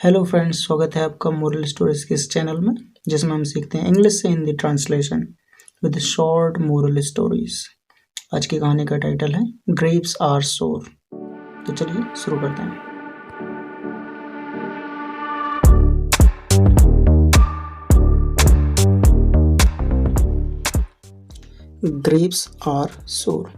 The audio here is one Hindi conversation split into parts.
हेलो फ्रेंड्स, स्वागत है आपका मोरल स्टोरीज के इस चैनल में जिसमें हम सीखते हैं इंग्लिश से Hindi translation with short moral stories. आज की कहानी का टाइटल है ग्रेप्स आर सोर। तो चलिए शुरू करते हैं। ग्रेप्स आर सोर।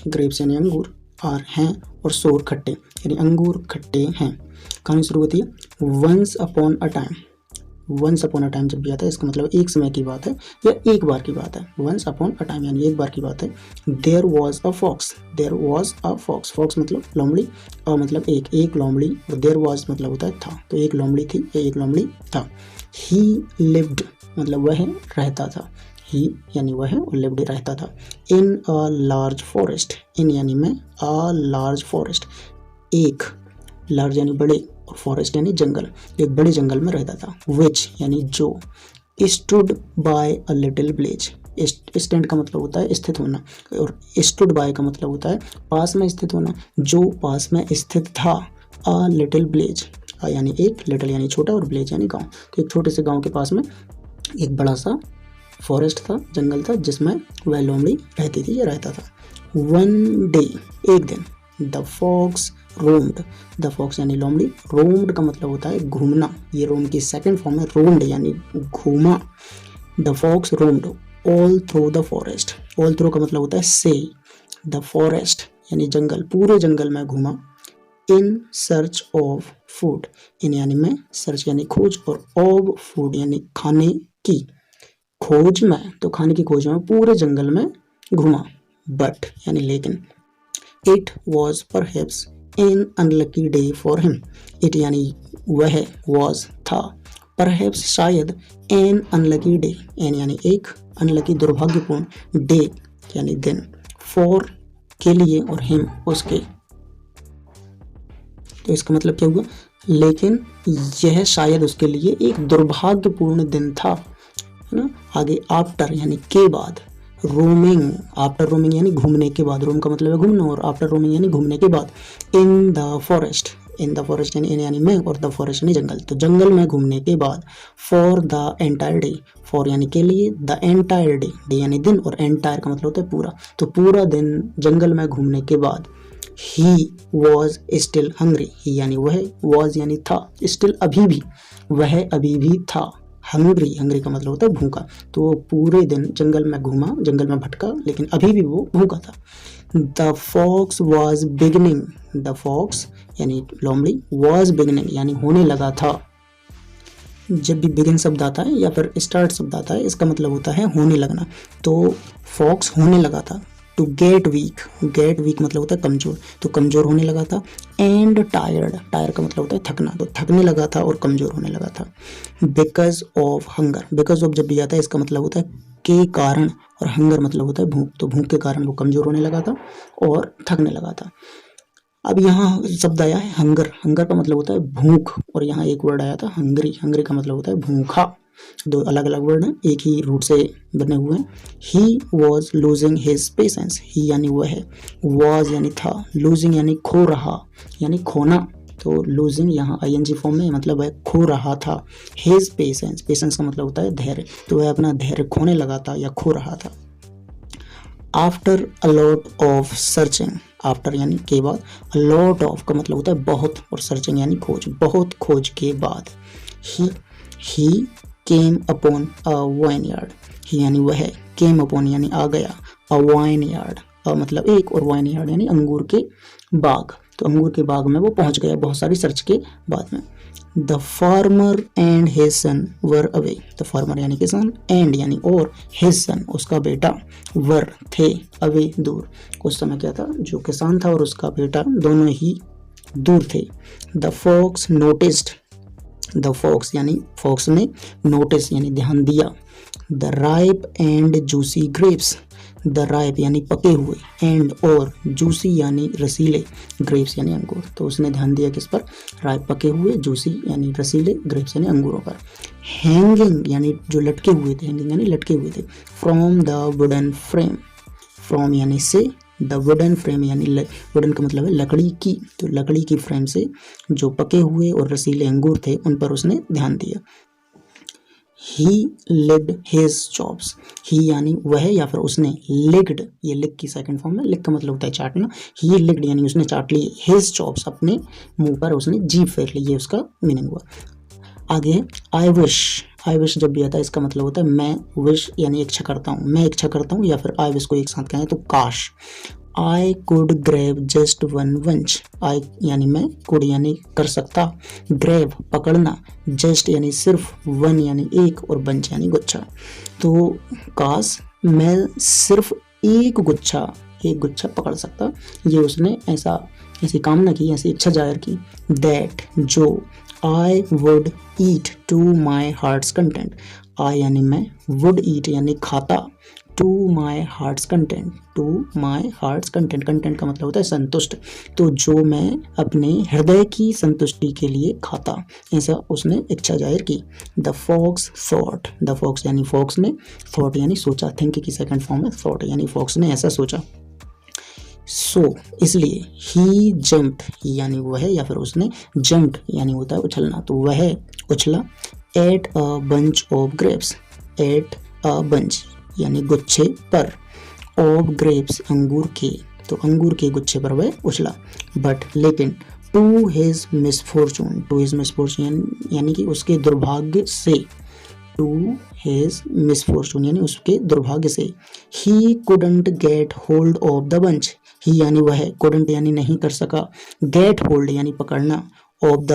ग्रेप्स यानी अंगूर, आर हैं और सोर खट्टे यानी अंगूर खट्टे हैं। कहानी शुरू होती है once upon a time. Once upon a time जब भी आता है इसका मतलब एक समय की बात है या एक बार की बात है। वंस अपॉन अ टाइम यानी एक बार की बात है। There was a fox. There was a fox. Fox मतलब लोमड़ी और मतलब एक लोमड़ी और देयर वॉज मतलब होता है था। तो एक लोमड़ी थी या एक लोमड़ी था। ही लिव्ड मतलब वह रहता था। ही यानी वह और लिव्ड रहता था। इन अ लार्ज फॉरेस्ट। इन यानी में, अ लार्ज फॉरेस्ट एक, लार्ज यानी बड़े और फॉरेस्ट यानी जंगल, एक बड़े जंगल में रहता था। विच यानी जो, stood by a little village. Stand का मतलब होता है स्थित होना और स्टूड बाय का मतलब होता है पास में स्थित होना। जो पास में स्थित था। अ लिटिल विलेज, यानी एक, लिटिल यानी छोटा और विलेज यानी गांव। तो एक छोटे से गांव के पास में एक बड़ा सा फॉरेस्ट था, जंगल था, जिसमें वह लोमड़ी रहती थी या रहता था। वन डे एक दिन, the fox roamed. The fox यानी लोमड़ी, रोम्ड का मतलब होता है घूमना। ये रोम की सेकंड फॉर्म है, रोम्ड यानी घूमा। The fox roamed all through the forest. All through का मतलब होता है से। द फॉरेस्ट यानी जंगल, पूरे जंगल में घूमा। In search of food. In यानी में, सर्च यानी खोज और ऑफ फूड यानी खाने की खोज में, तो खाने की खोज में पूरे जंगल में घूमा। बट यानी लेकिन, it was perhaps an unlucky day for him. It यानी वह, वॉज था, परहैप्स शायद, एन अनलकी डे, एन यानी एक, अनलकी दुर्भाग्यपूर्ण, डे यानी दिन, फॉर के लिए और हिम उसके। तो इसका मतलब क्या हुआ, लेकिन यह शायद उसके लिए एक दुर्भाग्यपूर्ण दिन था, है ना। आगे आफ्टर यानी के बाद, रोमिंग, आफ्टर रोमिंग यानी घूमने के बाद, रोम का मतलब है घूमना और आफ्टर रोमिंग यानी घूमने के बाद। In the forest, in the forest यानी इन यानी में और द फॉरेस्ट यानी जंगल, तो जंगल में घूमने के बाद। For the entire day, for यानी के लिए, द एंटायर डे, डे यानी दिन और एंटायर का मतलब होता है पूरा, तो पूरा दिन जंगल में घूमने के बाद। He was still hungry. He यानी वह, वॉज यानी था, स्टिल अभी भी, वह अभी भी था, हंग्री, हंग्री का मतलब होता है भूखा। तो पूरे दिन जंगल में घूमा, जंगल में भटका, लेकिन अभी भी वो भूखा था। The fox was beginning. The fox यानी लोमड़ी, वॉज बिगनिंग यानी होने लगा था। जब भी बिगिन शब्द आता है या फिर स्टार्ट शब्द आता है इसका मतलब होता है होने लगना। तो फॉक्स होने लगा था। To get weak, get weak मतलब होता है कमजोर, तो कमजोर होने लगा था। एंड टायर्ड, टायर का मतलब होता है थकना, तो थकने लगा था और कमजोर होने लगा था। Because of hunger, because of जब भी आता है इसका मतलब होता है के कारण और हंगर मतलब होता है भूख, तो भूख के कारण वो कमजोर होने लगा था और थकने लगा था। अब यहाँ शब्द आया है हंगर। हंगर का मतलब होता है भूख और यहाँ एक वर्ड आया था हंग्री। हंग्री का मतलब होता है भूखा। दो अलग अलग वर्ड हैं, एक ही रूट से बने हुए हैं। He was losing his patience. He यानी वह है, वॉज यानी था, लूजिंग यानी खो रहा यानी खोना, तो लूजिंग यहाँ आईएनजी फॉर्म में मतलब वह खो रहा था। हिज पेशेंस, पेशेंस का मतलब होता है धैर्य, तो वह अपना धैर्य खोने लगा था या खो रहा था। After a lot of searching, after यानी के बाद, अ लॉट ऑफ का मतलब होता है बहुत और सर्चिंग यानी खोज, बहुत खोज के बाद। He came upon a vineyard. He यानी वह, केम अपॉन यानी आ गया, अ वाइन यार्ड, अ मतलब एक और वाइन यार्ड यानी अंगूर के बाग, तो अंगूर के बाग में वो पहुंच गया बहुत सारी सर्च के बाद में। The farmer and his son were away. The farmer यानी किसान, एंड यानी और, हिज सन उसका बेटा, वर थे, अवे दूर, उस समय क्या था, जो किसान था और उसका बेटा दोनों ही दूर थे। The fox noticed, the fox यानी फॉक्स ने, नोटिस यानी ध्यान दिया। The ripe and juicy grapes. The ripe यानी पके हुए, एंड और, जूसी यानी रसीले, ग्रेप्स यानी अंगूर, तो उसने ध्यान दिया किस पर, राइप पके हुए, जूसी यानी रसीले, ग्रेप्स यानी अंगूरों पर। हैंगिंग यानी जो लटके हुए थे, हैंगिंग यानी लटके हुए थे। From the wooden frame, from यानी से, द वुडन फ्रेम यानी वुडन का मतलब है लकड़ी की, तो लकड़ी की फ्रेम से जो पके हुए और रसीले अंगूर थे उन पर उसने ध्यान दिया। He licked his chops, he यानी वह या फिर उसने, licked ये lick की सेकंड फॉर्म है, lick का मतलब होता है चाटना, he licked यानी उसने चाट ली his chops अपने मुंह पर उसने जीभ फेर ली, ये उसका मीनिंग हुआ। आगे है I wish जब भी आता है इसका मतलब होता है मैं, wish यानी इच्छा करता हूँ, मैं इच्छा करता हूँ, या फिर I wish को एक साथ कहें तो काश। I could grab just one bunch, I यानी मैं, could यानी कर सकता, grab पकड़ना, just यानी सिर्फ, one यानी एक और bunch यानी गुच्छा। तो काश मैं सिर्फ एक गुच्छा पकड़ सकता, ये उसने ऐसी कामना की, ऐसी इच्छा जाहिर की। That जो I would eat to my heart's content, I यानी मैं, would eat यानी खाता, to my heart's content, content का मतलब होता है संतुष्ट, तो जो मैं अपने हृदय की संतुष्टि के लिए खाता, ऐसा उसने इच्छा जाहिर की। The fox thought, the fox यानी fox ने, thought यानी सोचा, think की सेकंड फॉर्म है thought यानी fox ने ऐसा सोचा। सो इसलिए ही जम्प्ड यानी वह या फिर उसने, जम्प्ड यानी होता है उछलना, तो वह उछला। At a bunch of grapes, at a bunch यानी गुच्छे पर, ऑफ ग्रेप्स अंगूर के, तो अंगूर के गुच्छे पर वह उछला। बट लेकिन टू हिज मिसफॉर्चून यानी कि उसके दुर्भाग्य से, टू हिज मिसफॉर्चून यानी उसके दुर्भाग्य से, he couldn't get hold of the bunch, he यानी वह, कुडंट यानी नहीं कर सका, गेट होल्ड यानी पकड़ना, ऑफ द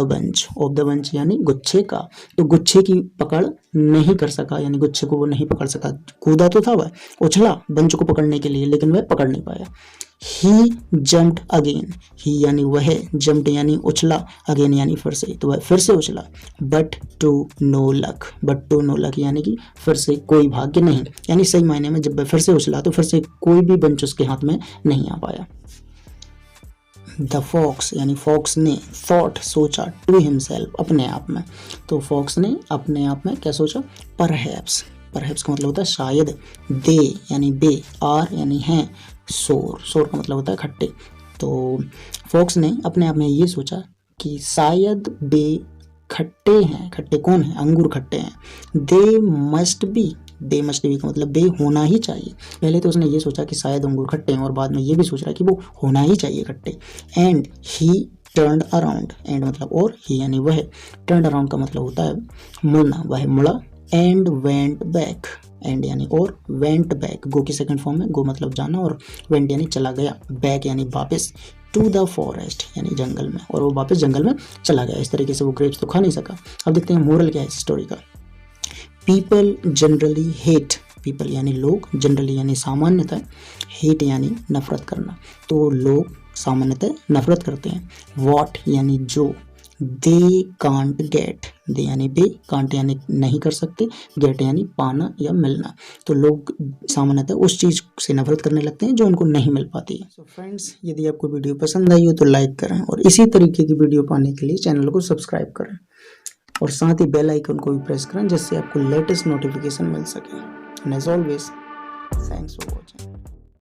बंच यानी गुच्छे का, तो गुच्छे की पकड़ नहीं कर सका यानी गुच्छे को वो नहीं पकड़ सका। कूदा तो था वह, उछला बंच को पकड़ने के लिए, लेकिन वह पकड़ नहीं पाया। ही जम्प्ड अगेन, ही यानी वह, जम्प्ड यानी उछला, अगेन यानी फिर से, तो वह फिर से उछला। बट टू नो लक यानी कि फिर से कोई भाग्य नहीं, यानी सही मायने में जब वह फिर से उछला तो फिर से कोई भी बंच उसके हाथ में नहीं आ पाया। द फॉक्स यानी फॉक्स ने, थॉट सोचा, टू हिमसेल्फ अपने आप में, तो फॉक्स ने अपने आप में क्या सोचा, परहैप्स का मतलब होता है शायद, दे यानी बे, आर यानी हैं, सोर का मतलब होता है खट्टे, तो फॉक्स ने अपने आप में ये सोचा कि शायद बे खट्टे हैं। खट्टे कौन है, अंगूर खट्टे हैं। दे मस्ट बी का मतलब बे होना ही चाहिए। पहले तो उसने ये सोचा कि शायद अंगूर खट्टे हैं और बाद में ये भी सोच रहा है कि वो होना ही चाहिए खट्टे। And he turned around, and मतलब और, ही यानी वह, टर्न्ड अराउंड का मतलब होता है मुड़ना, वह मुड़ा। एंड वेंट बैक, एंड यानी और, वेंट बैक गो की सेकंड फॉर्म है, गो मतलब जाना और वेंट यानी चला गया, बैक यानी वापस, टू द फॉरेस्ट यानी जंगल में, और वो वापस जंगल में चला गया। इस तरीके से वो ग्रेप्स तो खा नहीं सका। अब देखते हैं मोरल क्या है इस स्टोरी का। पीपल जनरली हेट, पीपल यानी लोग, जनरली यानी सामान्यतः, हेट यानी नफरत करना, तो लोग सामान्यतः नफरत करते हैं। वॉट यानी जो, दे कांट गेट, दे यानी बे, कांट यानी नहीं कर सकते, गेट यानी पाना या मिलना, तो लोग सामान्यतः उस चीज़ से नफरत करने लगते हैं जो उनको नहीं मिल पाती है। सो फ्रेंड्स, यदि आपको वीडियो पसंद आई हो तो लाइक करें और इसी तरीके की वीडियो पाने के लिए चैनल को सब्सक्राइब करें और साथ ही बेल आइकन को भी प्रेस करें जिससे आपको लेटेस्ट नोटिफिकेशन मिल सके। And as always, thanks for watching.